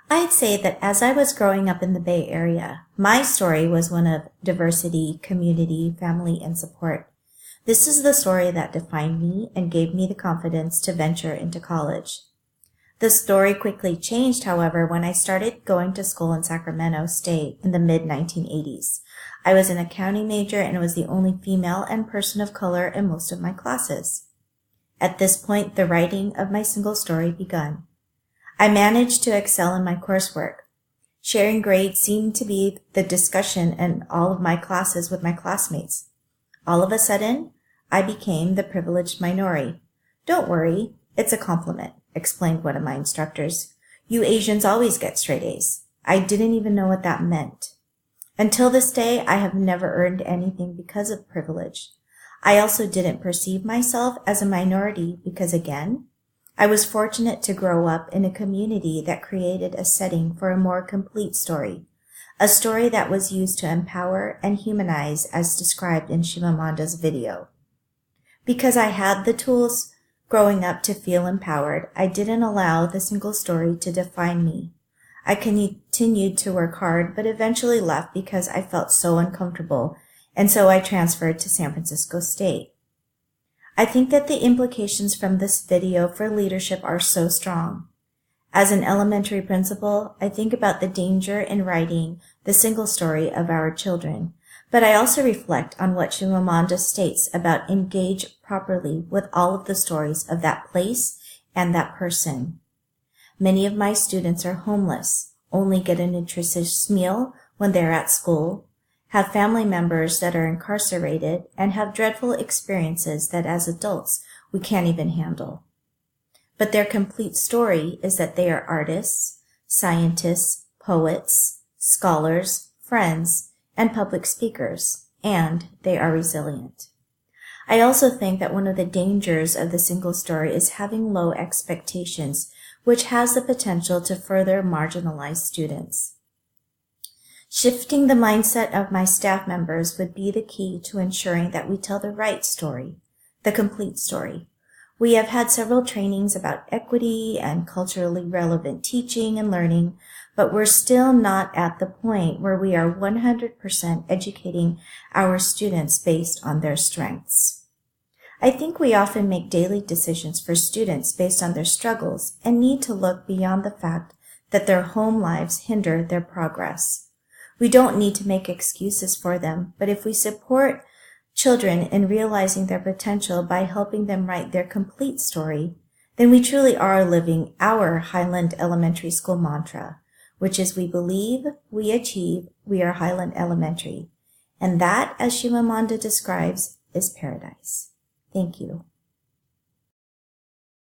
I'd say that as I was growing up in the Bay Area, my story was one of diversity, community, family, and support. This is the story that defined me and gave me the confidence to venture into college. The story quickly changed, however, when I started going to school in Sacramento State in the mid-1980s. I was an accounting major and was the only female and person of color in most of my classes. At this point, the writing of my single story begun. I managed to excel in my coursework. Sharing grades seemed to be the discussion in all of my classes with my classmates. All of a sudden, I became the privileged minority. "Don't worry, it's a compliment," explained one of my instructors. "You Asians always get straight A's." I didn't even know what that meant. Until this day, I have never earned anything because of privilege. I also didn't perceive myself as a minority because, again, I was fortunate to grow up in a community that created a setting for a more complete story, a story that was used to empower and humanize as described in Shimamonda's video. Because I had the tools growing up to feel empowered, I didn't allow the single story to define me. I continued to work hard, but eventually left because I felt so uncomfortable, and so I transferred to San Francisco State. I think that the implications from this video for leadership are so strong. As an elementary principal, I think about the danger in writing the single story of our children, but I also reflect on what Shimamonda states about engage properly with all of the stories of that place and that person. Many of my students are homeless, only get a nutritious meal when they're at school, have family members that are incarcerated, and have dreadful experiences that as adults we can't even handle. But their complete story is that they are artists, scientists, poets, scholars, friends, and public speakers, and they are resilient. I also think that one of the dangers of the single story is having low expectations, which has the potential to further marginalize students. Shifting the mindset of my staff members would be the key to ensuring that we tell the right story, the complete story. We have had several trainings about equity and culturally relevant teaching and learning, but we're still not at the point where we are 100% educating our students based on their strengths. I think we often make daily decisions for students based on their struggles and need to look beyond the fact that their home lives hinder their progress. We don't need to make excuses for them, but if we support children in realizing their potential by helping them write their complete story, then we truly are living our Highland Elementary School mantra, which is we believe, we achieve, we are Highland Elementary. And that, as Shimamonda describes, is paradise. Thank you.